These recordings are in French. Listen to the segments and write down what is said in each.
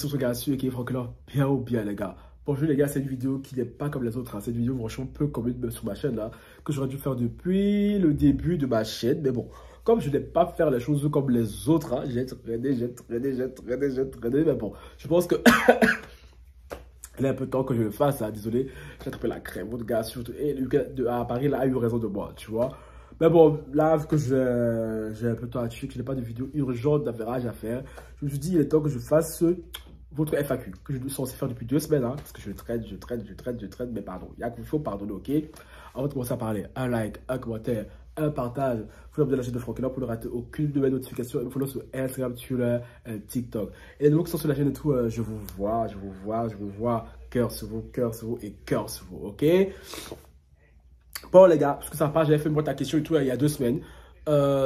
sur ce gars sûr qui est Franck là, bien ou bien les gars. Bonjour les gars, c'est une vidéo qui n'est pas comme les autres. Hein. C'est une vidéo franchement peu commune sur ma chaîne là, que j'aurais dû faire depuis le début de ma chaîne. Mais bon, comme je n'ai pas faire les choses comme les autres, hein, j'ai traîné. Mais bon, je pense que il est un peu temps que je le fasse. Hein. Désolé, j'ai attrapé la crème. Votre gars surtout, et Lucas à Paris là a eu raison de moi, tu vois. Mais bon, là, vu que j'ai un peu de temps à tuer, que je n'ai pas de vidéo urgente d'affairage à faire, je me suis dit, il est temps que je fasse votre FAQ, que je suis censé faire depuis 2 semaines, hein, parce que je traîne, mais pardon, il y a qu'il faut pardonner, ok? Avant de commencer à parler, un like, un commentaire, un partage, vous abonnez à la chaîne de Franck là pour ne rater aucune de mes notifications, et me follow sur Instagram, Twitter, TikTok. Et les nouveaux qui sont sur la chaîne et tout, je vous vois, cœur sur vous, et cœur sur vous, ok? Bon les gars, parce que ça part, j'avais fait une boîte à questions et tout il y a 2 semaines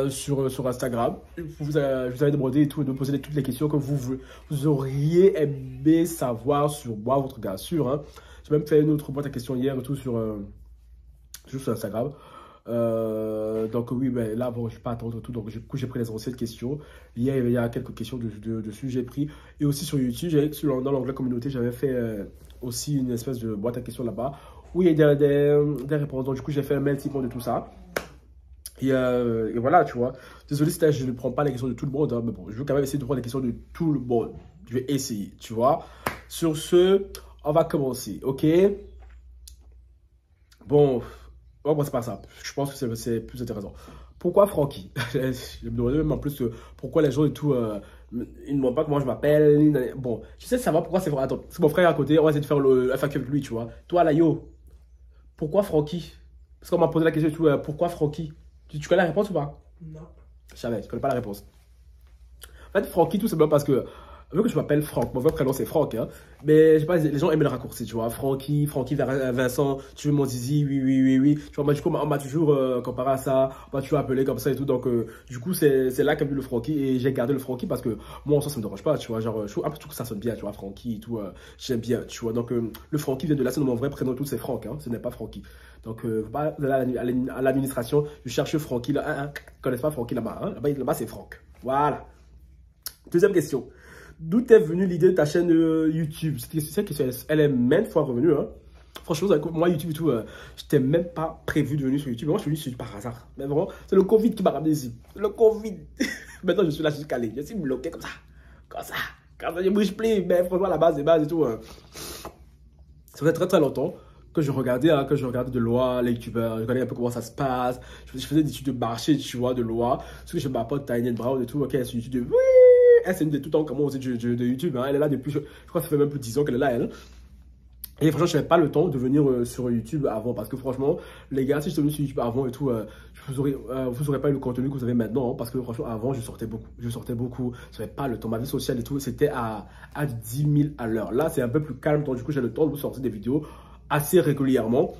sur Instagram. Je vous avais demandé et tout de me poser toutes les questions que vous auriez aimé savoir sur moi, votre gars sûr. Hein. J'ai même fait une autre boîte à questions hier et tout sur Instagram. Donc oui, ben là bon, je ne vais pas attendre tout. Donc du coup, j'ai pris les anciennes questions. Hier, il y a quelques questions dessus, j'ai pris. Et aussi sur YouTube, dans l'onglet communauté, j'avais fait aussi une espèce de boîte à questions là-bas. Où il y a des réponses. Donc, du coup, j'ai fait un mail typant de tout ça. Et voilà, tu vois. Désolé si je ne prends pas les questions de tout le monde. Hein, mais bon, je veux quand même essayer de prendre les questions de tout le monde. Je vais essayer, tu vois. Sur ce, on va commencer, ok? Bon, on va commencer par ça. Je pense que c'est plus intéressant. Pourquoi Francky? Je me demandais même en plus pourquoi les gens et tout, ils ne demandent pas comment je m'appelle. Bon, je sais savoir pourquoi c'est vrai. Attends, c'est mon frère à côté. On va essayer de faire le FAQ avec lui, tu vois. Toi, là, yo. Pourquoi Francky? Parce qu'on m'a posé la question et tout, pourquoi Francky? Tu connais la réponse ou pas? Non. Je savais, tu connais pas la réponse. En fait, Francky, tout simplement parce que, vu que je m'appelle Franck, mon vrai prénom c'est Franck, hein, mais je sais pas, les gens aiment le raccourci, tu vois. Francky, Vincent, tu veux mon zizi, oui. Tu vois, moi, du coup, on m'a toujours comparé à ça, on m'a toujours appelé comme ça et tout, donc du coup, c'est là qu'est venu le Francky et j'ai gardé le Francky parce que moi, en soi, ça me dérange pas, tu vois. Genre, je trouve que ça sonne bien, tu vois, Francky et tout, j'aime bien, tu vois. Donc, le Francky vient de là, c'est mon vrai prénom, tout c'est Franck, hein, ce n'est pas Francky. Donc, à l'administration, je cherche Francky là, connaissez pas Francky là-bas, hein, là-bas c'est Franck. Voilà. Deuxième question. D'où t'es venue l'idée de ta chaîne YouTube? Cette question, elle est maintes fois revenue. Hein. Franchement, moi, YouTube et tout, je n'étais même pas prévu de venir sur YouTube. Moi, je suis venu sur par hasard. Mais vraiment, c'est le Covid qui m'a ramené ici. Le Covid. Maintenant, je suis là, je suis calé. Je suis bloqué comme ça. Quand je bouge plus. Mais franchement, la base, et tout. Ça fait très longtemps que je regardais de loi, les youtubeurs, je regardais un peu comment ça se passe. Je faisais des études de marché, tu vois, de loi. Parce que je m'apporte Tiny Brown et tout. Ok, elle est sur YouTube. Oui! Elle, c'est une des tout temps comment aussi de YouTube. Hein. Elle est là depuis, je crois que ça fait même plus de 10 ans qu'elle est là, elle. Et franchement, je n'avais pas le temps de venir sur YouTube avant. Parce que franchement, les gars, si je suis venu sur YouTube avant et tout, vous aurez pas eu le contenu que vous avez maintenant. Hein, parce que franchement, avant, je sortais beaucoup. Je n'avais pas le temps. Ma vie sociale et tout, c'était à 10 000 à l'heure. Là, c'est un peu plus calme. Donc, du coup, j'ai le temps de vous sortir des vidéos assez régulièrement.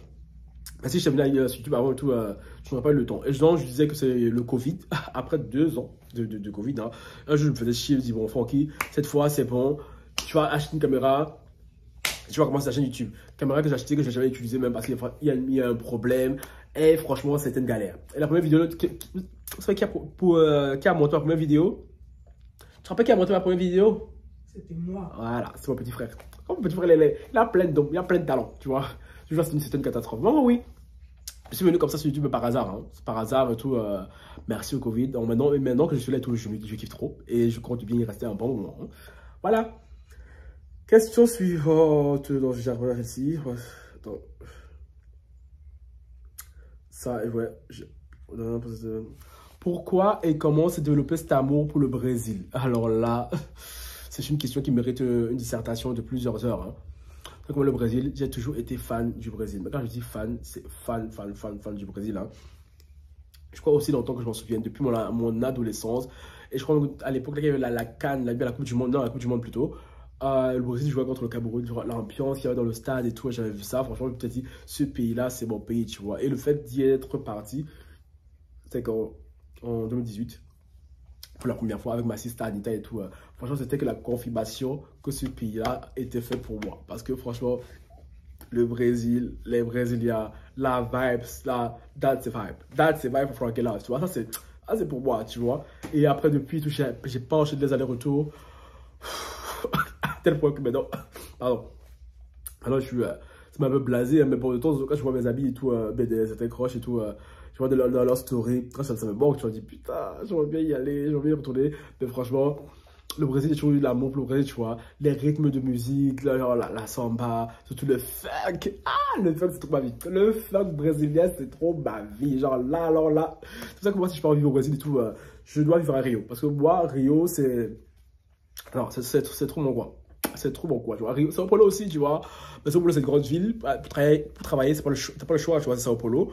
Mais si je suis venu sur YouTube avant et tout, je n'aurais pas eu le temps. Et genre, je disais que c'est le Covid. Après 2 ans de Covid, hein, un jour, je me faisais chier. Je me dis, bon, Francky, cette fois, c'est bon. Tu vas acheter une caméra. Tu vas commencer ta chaîne YouTube. Caméra que j'ai achetée, que je n'ai jamais utilisée, même parce qu'il y a un problème. Et franchement, c'était une galère. Et la première vidéo, c'est qui a monté ma première vidéo? Tu te rappelles qui a monté ma première vidéo? C'était moi. Voilà, c'est mon petit frère. Mon petit frère, il a plein de talent, tu vois. Je vois, c'est une catastrophe. Bon, oui. Je suis venu comme ça sur YouTube par hasard. Hein. Par hasard et tout. Merci au Covid. Donc, maintenant que je suis là et tout, je kiffe trop. Et je compte bien y rester un bon moment. Hein. Voilà. Question suivante. Donc, j'ai ici. Attends. Ça, ouais. Pourquoi et comment s'est développé cet amour pour le Brésil? Alors là, c'est une question qui mérite une dissertation de plusieurs heures. Hein. Comme le Brésil, j'ai toujours été fan du Brésil. Mais quand je dis fan, c'est fan du Brésil. Hein. Je crois aussi longtemps que je m'en souviens, depuis mon adolescence. Et je crois qu'à l'époque, il y avait la CAN, la Coupe du Monde, non, la Coupe du Monde plutôt. Le Brésil jouait contre le Cameroun, l'ambiance qu'il y avait dans le stade et tout, j'avais vu ça. Franchement, je me suis dit, ce pays-là, c'est mon pays, tu vois. Et le fait d'y être parti, c'est qu'en 2018, pour la première fois avec ma sister Anita et tout, franchement, c'était que la confirmation que ce pays-là était fait pour moi. Parce que franchement, le Brésil, les Brésiliens, la vibes, that's the vibe. That's the vibe for Franck là, tu vois. Ça, c'est pour moi, tu vois. Et après, depuis tout, j'ai pas enchaîné les allers-retours. tel point que maintenant, pardon. Alors, je suis, ça m'a un peu blasé, hein, mais bon, de temps en temps, je vois mes amis et tout, certains croches et tout, je vois dans leur story, quand ça me manque, tu vois, je dis, putain, j'aimerais bien y aller, j'aimerais bien y retourner, mais franchement, le Brésil, j'ai toujours eu de l'amour pour le Brésil, tu vois, les rythmes de musique, la samba, surtout le funk, le funk, c'est trop ma vie, le funk brésilien, c'est trop ma vie, genre là, alors là, c'est pour ça que moi, si je pars vivre au Brésil et tout, je dois vivre à Rio, parce que moi, Rio, c'est trop mon coin. C'est trop bon quoi, tu vois. Sao Paulo aussi, tu vois. Mais Sao Paulo, c'est une grande ville. Pour travailler, c'est pas le choix, tu vois, c'est Sao Paulo.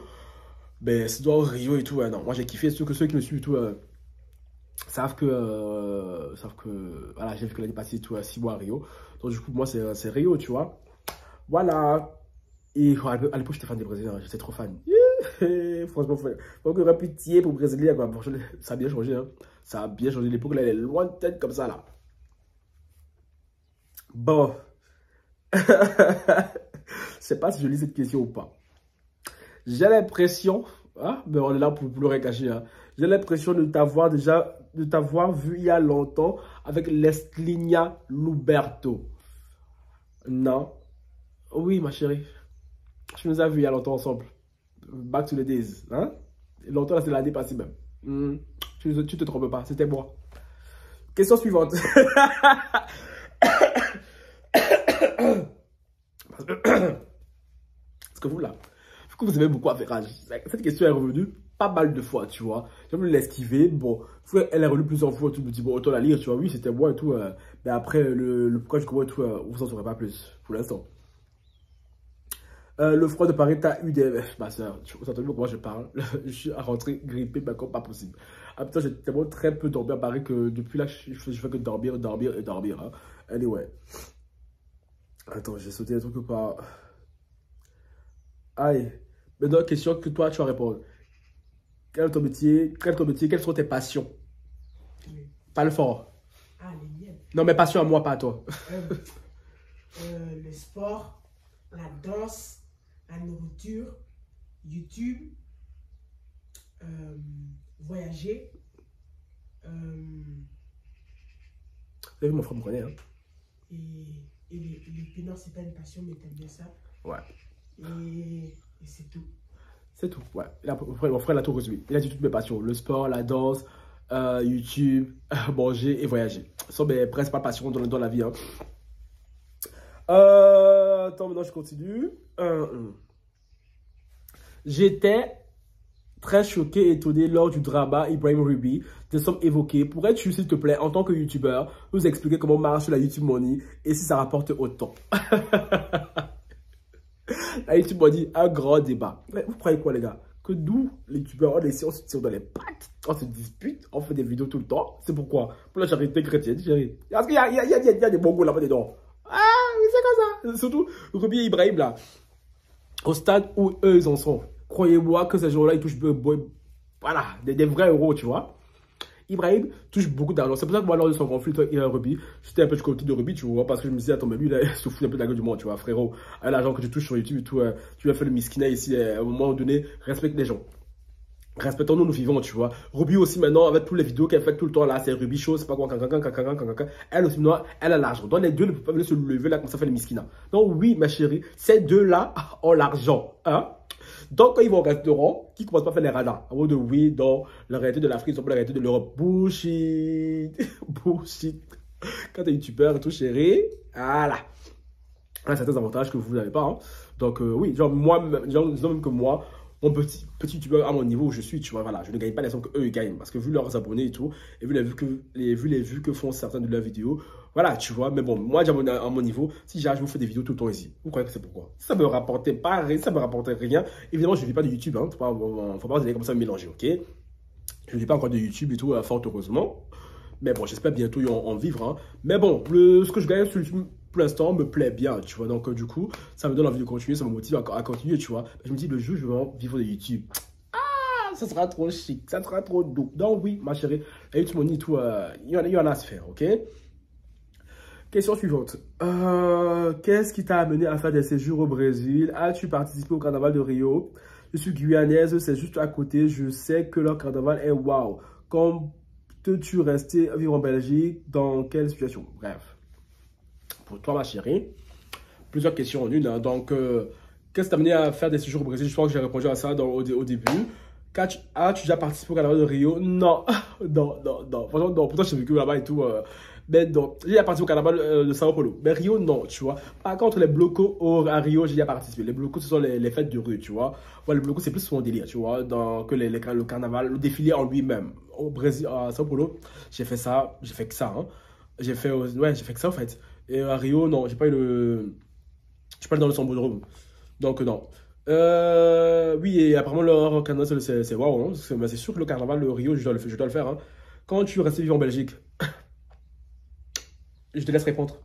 Mais c'est dans Rio et tout, ouais, non. Moi, j'ai kiffé. Ceux qui me suivent et tout, savent que, voilà, j'ai vu que l'année passée, tout, 6 mois à Rio. Donc, du coup, moi, c'est Rio, tu vois. Voilà. Et à l'époque, j'étais fan des Brésiliens, j'étais trop fan. Franchement, faut que j'aurais pitié pour les Brésiliens, quoi. Ça a bien changé, hein. Ça a bien changé. L'époque, là, elle est lointaine comme ça, là. Bon. Je sais pas si je lis cette question ou pas. J'ai l'impression, hein, mais on est là pour le recacher, hein. J'ai l'impression de t'avoir vu il y a longtemps avec Leslinia Luberto. Non. Oui, ma chérie. Tu nous as vus il y a longtemps ensemble. Back to the days, hein. Longtemps, là, c'est l'année passée même. Tu te trompes pas, c'était moi. Question suivante. Parce que vous là, vous avez beaucoup à faire. Cette question est revenue pas mal de fois, tu vois. J'ai voulu l'esquiver. Bon, elle est revenue plusieurs fois. Tu me dis, bon, autant la lire, tu vois. Oui, c'était moi et tout. Mais après, pourquoi je comprends et tout, vous en saurez pas plus pour l'instant. Le froid de Paris, t'as eu des. Ma soeur, tu vois comment je parle. Je suis à rentrer grippé, mais comme pas possible. En même temps, j'ai tellement très peu dormi à Paris que depuis là, je fais que dormir, dormir et dormir. Hein. Anyway. Attends, j'ai sauté un truc ou pas. Aïe. Maintenant, question que toi, tu vas répondre. Quel est ton métier? Quelles sont tes passions? Oui. Pas le fort. Ah, les miennes. Non, mais passion à moi, pas à toi. Le sport, la danse, la nourriture, YouTube, voyager. Vous avez vu, mon frère me connaît, hein? Et les finances, c'est pas une passion, mais t'aimes bien ça. Ouais. Et c'est tout. C'est tout, ouais. Mon frère, il a tout résumé. Il a dit toutes mes passions. Le sport, la danse, YouTube, manger et voyager. Ce sont mes principales passions dans la vie, hein. Attends, maintenant, je continue. J'étais très choqué et étonné lors du drama Ibrahim Ruby, des sommes évoquées. Pourrais-tu, s'il te plaît, en tant que youtubeur, nous expliquer comment marche la YouTube Money et si ça rapporte autant? La YouTube Money, un grand débat. Mais vous croyez quoi, les gars? Que nous, les youtubeurs, on se tire dans les pattes, on se dispute, on fait des vidéos tout le temps. C'est pourquoi? Pour la charité chrétienne, chérie. Parce qu'il y a des bongos là-bas dedans. Ah, c'est comme ça. Surtout, Ruby et Ibrahim, là, au stade où eux, ils en sont. Croyez-moi que ces gens-là, ils touchent voilà, des vrais euros, tu vois. Ibrahim touche beaucoup d'argent. C'est pour ça que moi, lors de son conflit avec Ruby, j'étais un peu du côté de Ruby, tu vois, parce que je me disais, attends, mais lui, là, il se fout un peu de la gueule du monde, tu vois, frérot. L'argent que tu touches sur YouTube et tout, tu vas faire le miskina ici, à un moment donné, respecte les gens. Respectons-nous, nous vivons, tu vois. Ruby aussi, maintenant, avec toutes les vidéos qu'elle fait tout le temps, là, c'est Ruby Show, c'est pas quoi, elle aussi, maintenant, elle a l'argent. Donc, les deux ne peuvent pas venir se lever, là, comme ça, faire le miskina. Donc, oui, ma chérie, ces deux-là ont l'argent, hein. Donc, quand ils vont au restaurant, qui ne commencent pas à faire les radars. En mode, oui, dans la réalité de l'Afrique, ils sont pas la réalité de l'Europe. Bullshit. Bullshit. Quand tu es youtubeur et tout, chérie, voilà. Il y a certains avantages que vous n'avez pas. Hein. Donc, oui, genre, disons même que moi, mon petit youtubeur à mon niveau où je suis, tu vois, voilà, je ne gagne pas les sommes qu'eux, ils gagnent. Parce que vu leurs abonnés et tout, et vu les vues que font certains de leurs vidéos, voilà, tu vois, mais bon, moi, à mon niveau, si je vous fais des vidéos tout le temps ici, vous croyez que c'est pourquoi? Ça me rapportait pas rien, ça me rapportait rien. Évidemment, je ne vis pas de YouTube, hein, faut pas aller comme ça me mélanger, ok? Je ne vis pas encore de YouTube et tout, fort heureusement. Mais bon, j'espère bientôt en vivre, hein. Mais bon, ce que je gagne sur YouTube, pour l'instant, me plaît bien, tu vois. Donc, du coup, ça me donne envie de continuer, ça me motive à continuer, tu vois. Je me dis, le jour où je vais vivre de YouTube, ça sera trop chic, ça sera trop doux. Donc, oui, ma chérie, la YouTube Money et tout, il y en a à se faire, ok? Question suivante. Qu'est-ce qui t'a amené à faire des séjours au Brésil? As-tu participé au carnaval de Rio? Je suis guyanaise, c'est juste à côté. Je sais que leur carnaval est waouh. Comptes-tu rester vivre en Belgique? Dans quelle situation? Bref. pour toi, ma chérie. Plusieurs questions en une. Hein. Donc, qu'est-ce qui t'a amené à faire des séjours au Brésil? Je pense que j'ai répondu à ça au début. As-tu déjà participé au carnaval de Rio? Non, non, non, non. Franchement, non. Pourtant, j'ai vécu là-bas et tout. Mais non, j'ai déjà participé au carnaval de Sao Paulo. Mais Rio, non, tu vois. Par contre, les blocos à Rio, j'ai déjà participé. Les blocos, ce sont les fêtes de rue, tu vois. Ouais, les blocos, c'est plus son délire, tu vois, que le carnaval, le défilé en lui-même. Au Brésil, à Sao Paulo, j'ai fait ça, j'ai fait que ça. Hein. J'ai fait que ça, en fait. Et à Rio, non, j'ai pas eu le... Je suis pas allé dans le Sambodrome. Donc, non. Oui, et apparemment, le carnaval, c'est waouh. Hein, c'est sûr que le carnaval, le Rio, je dois le faire. Hein. Quand tu restes vivre en Belgique, je te laisse répondre.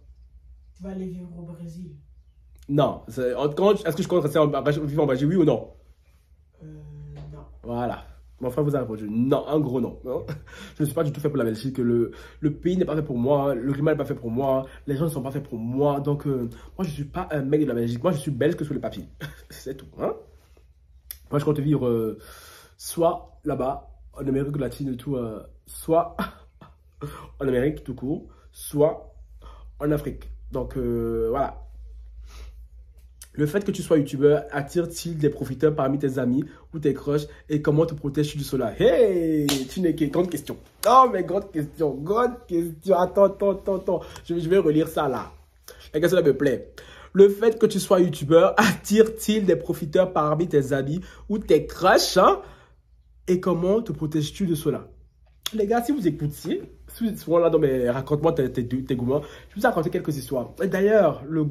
Tu vas aller vivre au Brésil? Non. Est-ce que je compte rester vivre en Belgique, oui ou non? Non. Voilà. Mon frère vous a répondu non, un gros non. Non. Je ne suis pas du tout fait pour la Belgique. Le pays n'est pas fait pour moi. Le climat n'est pas fait pour moi. Les gens ne sont pas faits pour moi. Donc, moi, je ne suis pas un mec de la Belgique. Moi, je suis belge que sur le papier. C'est tout. Hein? Moi, je compte vivre soit là-bas, en Amérique latine et tout, soit en Amérique tout court, soit en Afrique. Donc, voilà. Le fait que tu sois youtubeur attire-t-il des profiteurs parmi tes amis ou tes crushs et comment te protèges-tu de cela? Hey, tu n'es qu'une grande question. Oh, mais grande question, grande question. Attends. Je vais relire ça là. La question là me plaît. Le fait que tu sois youtubeur attire-t-il des profiteurs parmi tes amis ou tes crushs hein? Et comment te protèges-tu de cela? Les gars, si vous écoutiez, si vous êtes souvent là dans mes raconte-moi tes gourmands, je vais vous raconter quelques histoires. Et d'ailleurs, le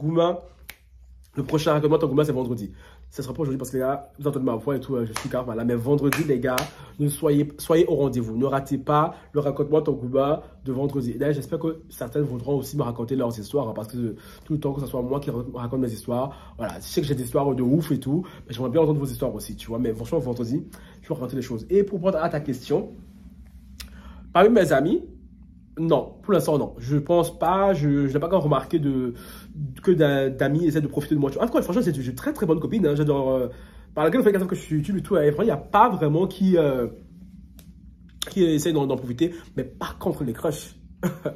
prochain racontement ton gourmand, c'est vendredi. Ça sera pas aujourd'hui parce que les gars, vous entendez ma voix et tout, je suis calme là. Mais vendredi, les gars, soyez au rendez-vous. Ne ratez pas le racontement ton gourmand de vendredi. D'ailleurs, j'espère que certaines voudront aussi me raconter leurs histoires. Hein, parce que tout le temps que ce soit moi qui raconte mes histoires. Voilà, je sais que j'ai des histoires de ouf et tout. Mais j'aimerais bien entendre vos histoires aussi, tu vois. Mais franchement, vendredi, je vais raconter des choses. Et pour répondre à ta question, parmi mes amis, non, pour l'instant, non. Je pense pas, je n'ai pas encore remarqué que d'amis essaient de profiter de moi. En tout cas, franchement, c'est une très très bonne copine. Hein. J'adore. Par laquelle, le fait que je suis YouTube et tout, il n'y a pas vraiment qui essaie d'en profiter. Mais par contre, les crushs,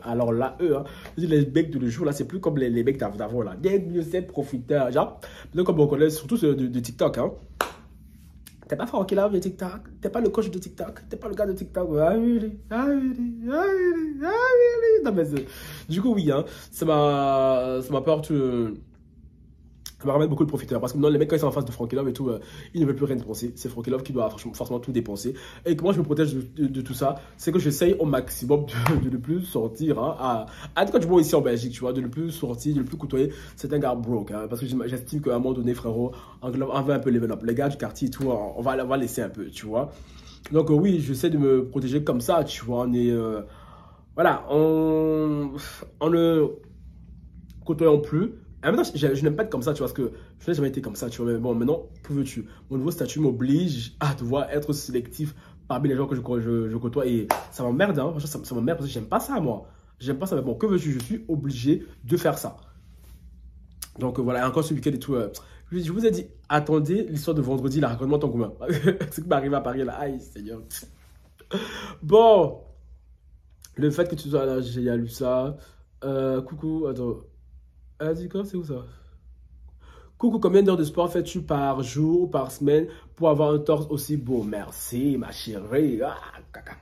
alors là, eux, hein, les mecs de le jour, là, c'est plus comme les mecs d'avant, là. Des ces profiteurs, genre, comme on connaît, surtout de TikTok, hein. T'es pas Francky Love de TikTok, t'es pas le coach de TikTok, t'es pas le gars de TikTok. Ah oui. Non, mais du coup, oui, hein, ça m'apporte. Ça me ramène beaucoup de profiteurs. Parce que maintenant, les mecs, quand ils sont en face de Francky Love et tout, ils ne veulent plus rien dépenser. C'est Francky Love qui doit forcément tout dépenser. Et comment je me protège de tout ça? C'est que j'essaye au maximum de ne plus sortir. Hein, en tout cas, du moins ici en Belgique, tu vois, de ne plus sortir, de ne plus côtoyer certains gars broke. Hein, parce que j'estime qu'à un moment donné, frérot, on va un peu level up. Les gars du quartier et tout, on va laisser un peu, tu vois. Donc, oui, j'essaie de me protéger comme ça, tu vois. Voilà, on ne côtoyant plus. En même temps, je n'aime pas être comme ça, tu vois, parce que je n'ai jamais été comme ça, tu vois. Mais bon, maintenant, que veux-tu? Mon nouveau statut m'oblige à devoir être sélectif parmi les gens que je côtoie. Et ça m'emmerde, hein. Franchement, ça m'emmerde parce que j'aime pas ça, moi. J'aime pas ça, mais bon, que veux-tu? Je suis obligé de faire ça. Donc voilà, encore ce week-end et tout. Je vous ai dit, attendez l'histoire de vendredi, là, raconte-moi ton commun. Ce qui m'est arrivé à Paris, là. Aïe, Seigneur. Bon, le fait que tu sois là, j'ai lu ça. Coucou, attends. Dis quoi, c'est où ça? Coucou, combien d'heures de sport fais-tu par jour ou par semaine pour avoir un torse aussi beau? Merci, ma chérie. Ah, caca.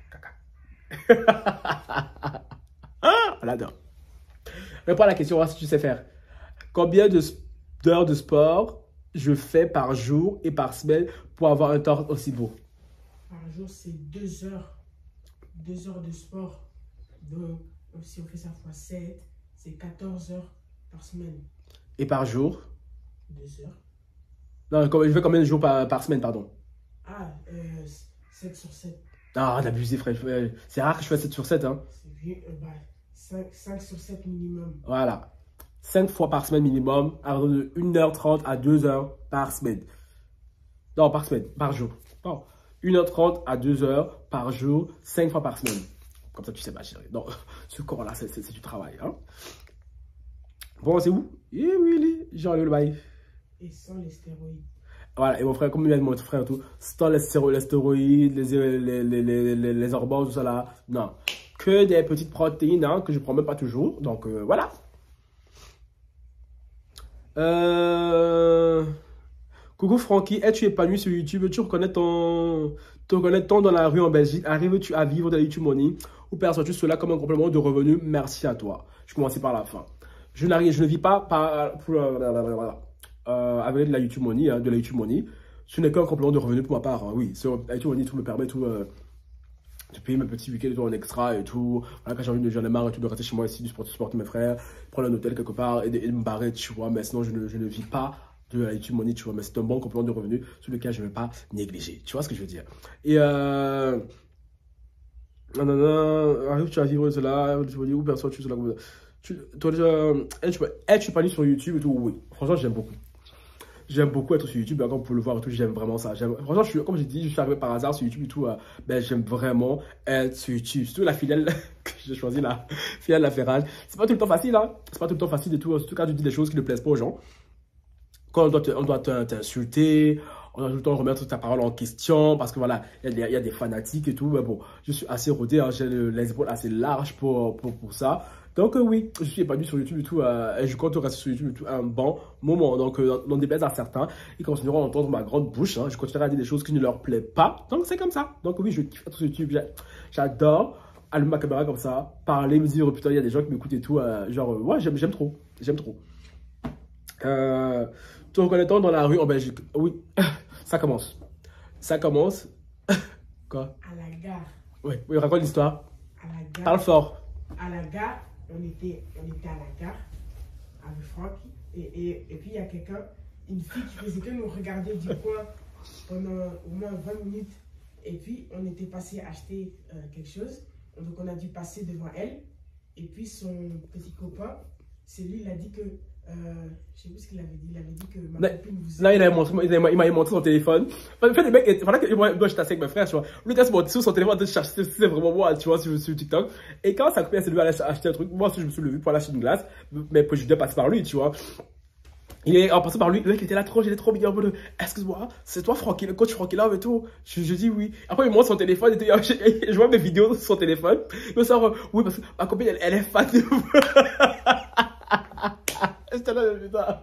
On adore. Réponds à la question, si tu sais faire. Combien d'heures de sport je fais par jour et par semaine pour avoir un torse aussi beau? Par jour, c'est 2 heures. 2 heures de sport. Donc, si on fait ça fois 7, c'est 14 heures par semaine. Et par jour? 2 heures. Non, je fais combien de jours par semaine, pardon? Ah, 7 sur 7. Ah, d'abusé, frère. C'est rare que je fasse 7 sur 7, hein. C'est 5 sur 7 minimum. Voilà. 5 fois par semaine minimum, alors de 1h30 à 2h par semaine. Non, par semaine, par jour. Bon, 1h30 à 2h par jour, 5 fois par semaine. Comme ça, tu sais pas, chérie. Non, ce corps-là, c'est du travail, hein. Bon, c'est où? Eh oui, j'ai enlevé le bail. Et sans les stéroïdes. Voilà, et mon frère, comme il a dit mon frère et tout, sans les stéroïdes, les hormones, tout ça là, non. Que des petites protéines, hein, que je prends même pas toujours. Donc, voilà. Coucou Francky, es-tu épanoui sur YouTube? Tu reconnais ton dans la rue en Belgique? Arrives-tu à vivre de la YouTube Money ou perçois-tu cela comme un complément de revenu? Merci à toi. Je commence par la fin. Je ne vis pas avec de la YouTube Money, hein, de la YouTube Money. Ce n'est qu'un complément de revenu pour ma part. Hein, oui, sur la YouTube Money, tout me permet tout. De payer mes petits week-ends et tout en extra et tout. Voilà, quand j'en ai marre et tout de rester chez moi ici, du supporter mes frères, prendre un hôtel quelque part et de me barrer, tu vois. Mais sinon, je ne vis pas de la YouTube Money, tu vois. Mais c'est un bon complément de revenus sur lequel je ne vais pas négliger. Tu vois ce que je veux dire? Et arrive, tu vas vivre cela, tu vas dire où personne, tu es cela. Es-tu pas sur YouTube et tout? Oui. Franchement, j'aime beaucoup. J'aime beaucoup être sur YouTube, comme vous pouvez le voir et tout, j'aime vraiment ça. Franchement, comme j'ai dit, je suis arrivé par hasard sur YouTube et tout. Ben, j'aime vraiment être sur YouTube. Surtout la filiale que j'ai choisi, la filiale La Ferrage. C'est pas tout le temps facile, hein. C'est pas tout le temps facile et tout. Surtout quand tu dis des choses qui ne plaisent pas aux gens. Quand on doit t'insulter, on doit tout le temps remettre ta parole en question. Parce que voilà, il y a des fanatiques et tout. Mais bon, je suis assez rodé, hein, j'ai les épaules assez larges pour ça. Donc oui, je suis épanoui sur YouTube et tout, et je compte rester sur YouTube et tout un bon moment. Donc dans des baisses à certains, ils continueront à entendre ma grande bouche. Hein. Je continuerai à dire des choses qui ne leur plaisent pas. Donc c'est comme ça. Donc oui, je kiffe être sur YouTube. J'adore allumer ma caméra comme ça, parler, me dire oh, putain, il y a des gens qui m'écoutent et tout. Genre, ouais, j'aime trop. J'aime trop. Te reconnaîtant dans la rue en Belgique. Oui, ça commence. Ça commence. Quoi? À la gare. Oui, raconte l'histoire. À la gare. Parle fort. À la gare. On était à la gare avec Franck et puis il y a quelqu'un, une fille qui faisait que nous regarder du coin pendant au moins 20 minutes et puis on était passé acheter quelque chose, donc on a dû passer devant elle et puis son petit copain, c'est lui, il a dit que, je sais plus ce qu'il avait dit, il avait dit que ma copine vous... Là, il m'a montré son téléphone. En fait, les mecs, pendant que moi, j'étais assis avec mes frères, tu vois. Lui, il était sur son téléphone en train de chercher si c'est vraiment moi, tu vois, sur TikTok. Et quand sa copine s'est levée à acheter un truc, moi aussi, je me suis levé pour aller acheter une glace. Mais je devais passer par lui, tu vois. En passant par lui, le mec était là trop, j'étais trop mignon. Excuse-moi, c'est toi, Francky, le coach Francky Love et tout. Je dis oui. Après, il me montre son téléphone et tout. Je vois mes vidéos sur son téléphone. Il me sort, oui, parce que ma copine, elle est fan de vous. J'étais là, putain.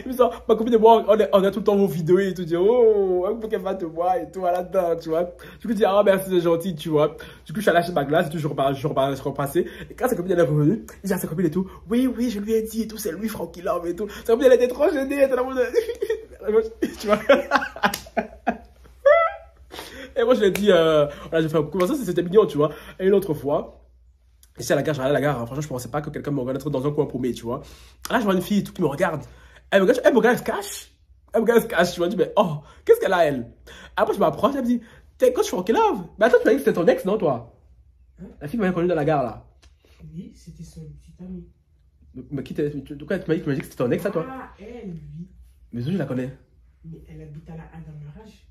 Il me sort, ma copine et moi, on a tout le temps vos vidéos et tout. Je dis, oh, un peu qu'elle va te voir et tout, là-dedans, tu vois. Du coup, je dis, ah, merci, c'est gentil, tu vois. Du coup, je suis allé acheter ma glace et tout, je repassais. Et quand sa copine, elle est revenue, il dit à sa copine et tout, oui, je lui ai dit et tout, c'est lui, Francky Love et tout. Sa copine, elle était trop gênée, elle était là, tu vois. Et moi, je lui ai dit, voilà, j'ai fait un coucou, ça, c'était mignon, tu vois. Et une autre fois, ici à la gare, j'arrive à la gare, hein. Franchement, je pensais pas que quelqu'un me regarderait dans un coin paumé, tu vois. Là, je vois une fille tout qui me regarde. Elle me regarde, elle se cache. Elle me regarde, elle se cache. Je me dis, mais oh, qu'est-ce qu'elle a, elle? Après, je m'approche, elle me dit, t'es coach Francky Love. Mais attends, tu m'as dit que c'était ton ex, non, toi? Hein? La fille m'avait connu dans la gare, là. Oui, c'était son petit ami. Mais qui t'es. Pourquoi tu m'as dit que c'était ton ex, à toi? Ah, elle, oui. Mais où je la connais? Mais elle habite à Adamarage.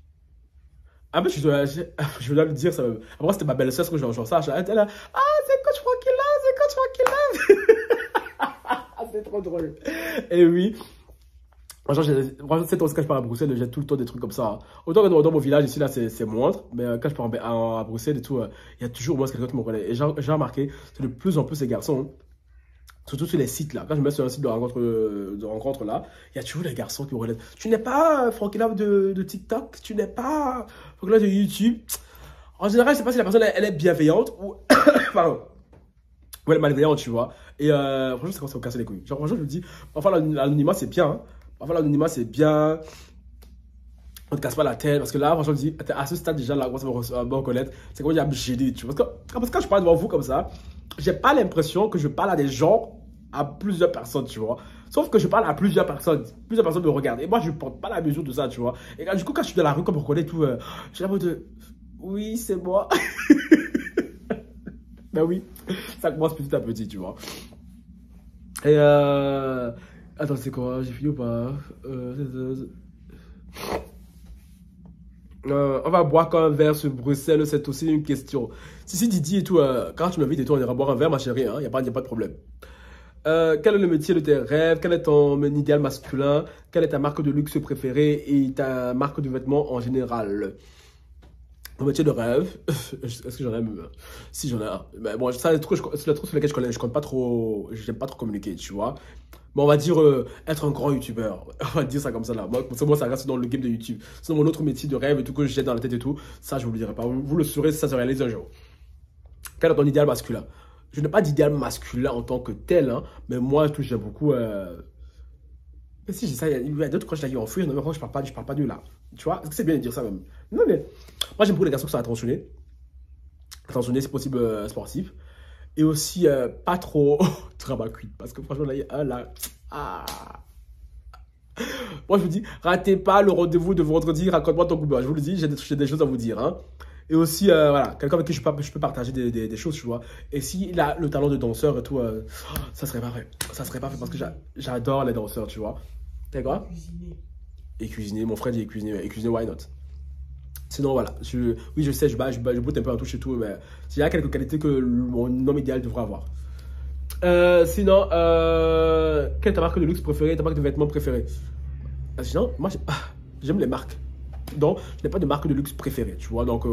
Ah, mais je dois le dire, ça. Après, c'était ma belle-sœur que j'en sache. Elle était là, ah, c'est coach Francky Love, c'est coach Francky Love. C'est trop drôle. Et oui. Franchement, c'est ton que je pars à Bruxelles, j'ai tout le temps des trucs comme ça. Autant que dans mon village, ici, là, c'est moindre. Mais quand je pars à Bruxelles et tout, il y a toujours au moins quelqu'un qui me connaît. Et j'ai remarqué, c'est de plus en plus ces garçons. Hein. Surtout sur les sites là. Quand je me mets sur un site de rencontre là, il y a toujours des garçons qui me relaient. Tu n'es pas Francky Love de TikTok, tu n'es pas Francky Love de YouTube. En général, je sais pas si la personne elle est bienveillante ou pardon. Ou elle est malveillante, tu vois. Et franchement, c'est quand ça me casse les couilles. Genre, franchement, je me dis, parfois l'anonymat c'est bien. Hein. Parfois l'anonymat c'est bien. On te casse pas la tête. Parce que là, franchement, je me dis, à ce stade déjà là, on va me reconnaître. C'est comme il y a gêné, tu vois. Parce que quand je parle devant vous comme ça, j'ai pas l'impression que je parle à des gens, à plusieurs personnes, tu vois. Sauf que je parle à plusieurs personnes. Plusieurs personnes me regardent. Et moi, je ne porte pas la mesure de ça, tu vois. Et du coup, quand je suis dans la rue, comme on reconnaît tout, je suis là de... Oui, c'est moi. Ben oui, ça commence petit à petit, tu vois. Et attends, c'est quoi? J'ai fini ou pas? On va boire quand un verre sur Bruxelles, c'est aussi une question. Si Didi et tout, quand tu m'invites et tout, on ira boire un verre, ma chérie, hein, y a pas de problème. Quel est le métier de tes rêves? Quel est ton idéal masculin? Quelle est ta marque de luxe préférée et ta marque de vêtements en général? Mon métier de rêve, est-ce que j'en ai même? Si j'en ai un. Mais bon, ça, c'est le truc sur lesquels je compte pas trop, j'aime pas trop communiquer, tu vois. Mais on va dire être un grand youtubeur. On va dire ça comme ça là. Moi, ça reste dans le game de YouTube. C'est mon autre métier de rêve et tout que j'ai dans la tête et tout. Ça, je vous le dirai pas. Vous le saurez si ça se réalise un jour. Quel est ton idéal masculin? Je n'ai pas d'idéal masculin en tant que tel, hein, mais moi, tout, j'aime beaucoup. Mais si, j'ai ça, il y a d'autres quand je l'ai en fuir, non, mais je parle pas d'eux là. Tu vois, est-ce que c'est bien de dire ça même? Non, mais moi, j'aime beaucoup les garçons qui sont attentionnés. Attentionnés, c'est possible, sportifs. Et aussi, pas trop drama queen. Parce que franchement, là, ah. Moi, je vous dis, ratez pas le rendez-vous de vendredi, raconte-moi ton coup de barre. Je vous le dis, j'ai des choses à vous dire, hein. Et aussi, voilà, quelqu'un avec qui je peux partager des choses, tu vois. Et s'il a le talent de danseur et tout, ça serait parfait. Ça serait parfait parce que j'adore les danseurs, tu vois. T'as quoi? Cuisiner. Et cuisiner, mon frère dit cuisiner, et cuisiner, why not? Sinon, voilà, oui, je sais, je botte un peu en touche et tout, mais il y a quelques qualités que mon homme idéal devrait avoir. Sinon, quelle est ta marque de luxe préférée, ta marque de vêtements préférée? Sinon, moi, j'aime les marques. Donc, je n'ai pas de marque de luxe préférée, tu vois. Donc,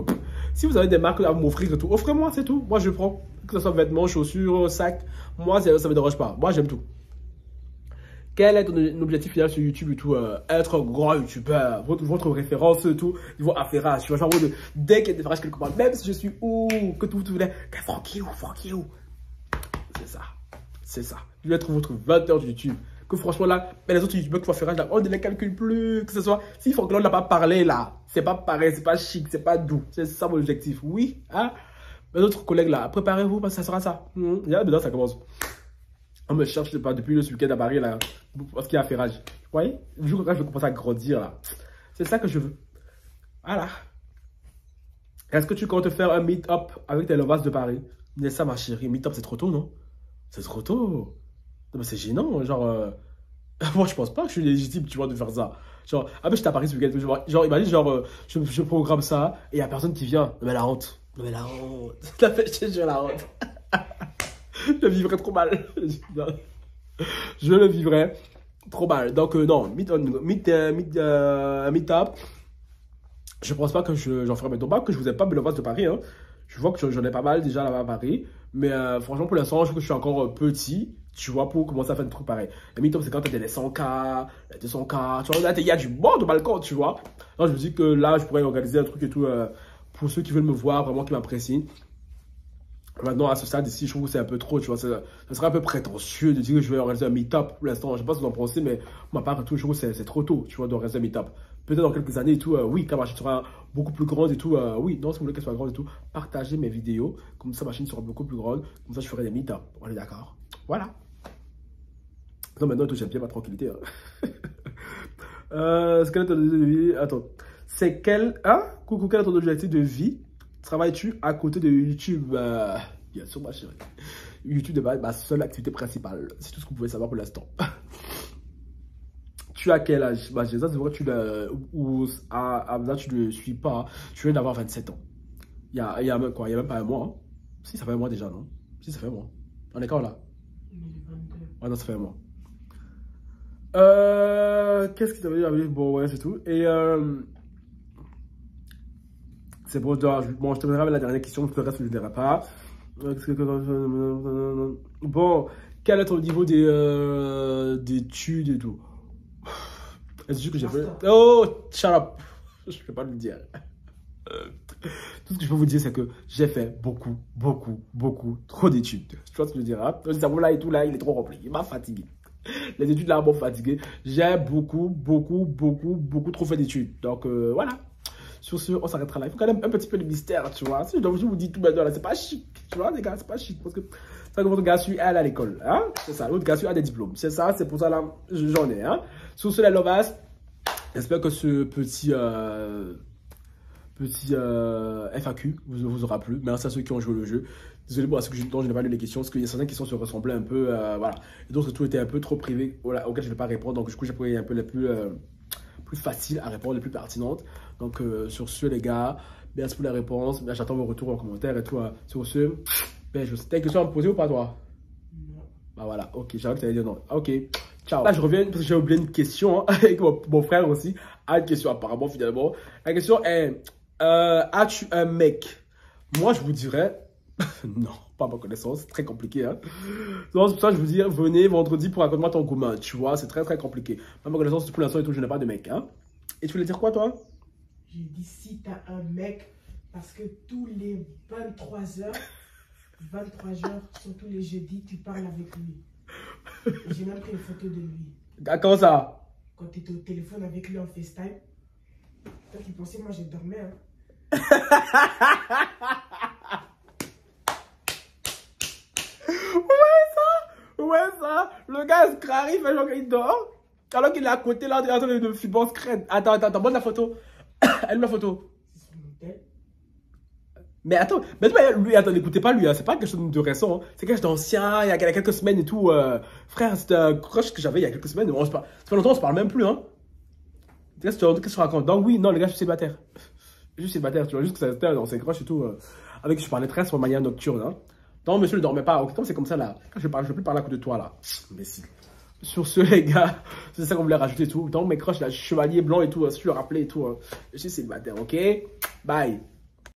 si vous avez des marques à m'offrir et tout, offrez-moi, c'est tout. Moi, je prends. Que ce soit vêtements, chaussures, sacs, moi, ça ne me dérange pas. Moi, j'aime tout. Quel est ton objectif final sur YouTube et tout? Être un grand YouTubeur, votre référence et tout, niveau affairage, tu vois. Genre, dès qu'il y a des affairages quelque part, même si je suis où, que tout voulez, fuck you. C'est ça. C'est ça. Je vais être votre 20h de YouTube. Que franchement là, mais les autres youtubeurs qui font faire là, on ne les calcule plus. Que ce soit, si Franklin n'a pas parlé là, c'est pas pareil, c'est pas chic, c'est pas doux. C'est ça mon objectif. Oui, hein. Mes autres collègues là, préparez-vous parce que ça sera ça. Là, dedans, ça commence. On me cherche pas depuis le week-end à Paris là, parce qu'il y a affairage. Vous voyez, le jour où je vais commencer à grandir là, c'est ça que je veux. Voilà. Est-ce que tu comptes faire un meet-up avec tes lovas de Paris? Mais ça, ma chérie, meet-up c'est trop tôt, non? C'est trop tôt. Non, mais c'est gênant, genre. Moi, je pense pas que je suis légitime, tu vois, de faire ça. Genre, ah, mais je suis à Paris ce week-end. Genre, imagine, genre, je programme ça et il y a personne qui vient. Non, mais la honte. Non, mais la honte. La fait, j'ai la honte. Je le vivrais trop mal. Je le vivrais trop mal. Donc, non, meet-up. Je pense pas que j'en ferai maintenant. Pas que je vous ai pas Belovas de Paris, hein. Je vois que j'en ai pas mal déjà là-bas à Paris. Mais franchement, pour l'instant, je trouve que je suis encore petit, tu vois, pour commencer à faire des trucs pareils. Le meet-up, c'est quand t'as les 100K, les 200K, tu vois, là, il y a du monde au balcon, tu vois. Donc, je me dis que là, je pourrais organiser un truc et tout pour ceux qui veulent me voir, vraiment qui m'apprécient. Maintenant, à ce stade ici, je trouve que c'est un peu trop, tu vois. Ça serait un peu prétentieux de dire que je vais organiser un meet-up pour l'instant. Je sais pas ce que vous en pensez, mais ma part, tout, je trouve que c'est trop tôt, tu vois, d'organiser un meet-up. Peut-être dans quelques années et tout, oui, quand ma chaîne sera beaucoup plus grande et tout, oui, non, si vous voulez qu'elle soit grande et tout, partagez mes vidéos. Comme ça, ma chaîne sera beaucoup plus grande. Comme ça, je ferai des meet-up. On est d'accord? Voilà. Non, maintenant, j'aime bien ma tranquillité. Hein. Quel est ton objectif de vie? Attends. C'est quel. Hein? Coucou, quel est ton objectif de vie? Travailles-tu à côté de YouTube? Bien sûr, ma chérie. YouTube est ma seule activité principale. C'est tout ce que vous pouvez savoir pour l'instant. Tu as quel âge? Bah, ça, c'est vrai que tu ne suis pas. Tu viens d'avoir 27 ans. Il y a même quoi? Il y a même pas un mois. Hein? Si, ça fait un mois déjà, non? Si, ça fait un mois. On est quand là? Ah non, ça fait un mois. Qu'est-ce qui t'a dit? Bon, ouais, c'est tout. Et c'est bon, je te verrai avec la dernière question, le reste, je ne dirai pas. Bon, quel est ton niveau d'études et tout? Est-ce que j'ai fait? Oh, shut up! Je ne peux pas le dire. Tout ce que je peux vous dire, c'est que j'ai fait beaucoup trop d'études. Tu vois ce que je veux dire? Hein? Le cerveau là et tout, là, il est trop rempli. Il m'a fatigué. Les études là m'ont fatigué. J'ai beaucoup trop fait d'études. Donc, voilà. Sur ce, on s'arrêtera là. Il faut quand même un petit peu de mystère, tu vois. Si je vous dis tout maintenant, là, c'est pas chic. Tu vois, les gars, c'est pas chic. Parce que ça que votre gars suit elle à l'école. Hein? C'est ça. L'autre gars suit a des diplômes. C'est ça, c'est pour ça là, j'en ai. Hein? Sur ce, les lovas, j'espère que ce petit FAQ vous aura plu. Merci à ceux qui ont joué le jeu. Désolé pour ceux dont je n'ai pas lu les questions, parce qu'il y a certaines questions se ressemblaient un peu. Voilà. Et d'autres, tout était un peu trop privé, voilà, auxquelles je ne vais pas répondre. Donc, du coup, j'ai pris un peu les plus faciles à répondre, les plus pertinentes. Donc, sur ce, les gars, merci pour les réponses. J'attends vos retours en commentaire et tout. Sur ce, ben, t'as une question à me poser ou pas, toi? Non. Bah voilà, ok, j'avais que tu allais dire non. Ok, ciao. Là, je reviens parce que j'ai oublié une question hein, avec mon frère aussi. A une question apparemment, finalement. La question est, As-tu un mec? Moi, je vous dirais... non, pas à ma connaissance, c'est très compliqué. Hein. Donc, c'est pour ça que je vous dis, venez vendredi pour raconter-moi ton commun. Tu vois, c'est très compliqué. Pas à ma connaissance, pour l'instant et tout, je n'ai pas de mec. Hein. Et tu voulais dire quoi, toi? J'ai dit si t'as un mec, parce que tous les 23h, surtout les jeudis, tu parles avec lui. Et j'ai même pris une photo de lui. Comment ça? Quand tu étais au téléphone avec lui en FaceTime, toi qui pensais, moi je dormais. Hein. Ouais, ça. Le gars, arrive, alors qu'il dort. Alors qu'il est à côté, là, en train de fumer en screen. Attends, montre la photo. Elle met la photo. C'est son hôtel. Mais attends, lui, attends, n'écoutez pas lui, hein, c'est pas quelque chose de récent, hein. C'est quelque chose d'ancien, il y a quelques semaines et tout. Frère, c'était un crush que j'avais il y a quelques semaines, ça fait longtemps, on se parle même plus, hein. Qu'est-ce que tu racontes? Donc oui, non, les gars, je suis célibataire. Je suis célibataire, tu vois, juste que c'était un ancien crush et tout, avec qui je parlais très sur manière nocturne, hein. Donc monsieur ne dormait pas, comme c'est comme ça là, quand je veux plus parler à côté de toi là. Imbécile. Sur ce, les gars, c'est ça qu'on voulait rajouter et tout. Donc mes crushs là, chevalier blanc et tout, si tu le rappelais et tout, je suis célibataire, ok? Bye.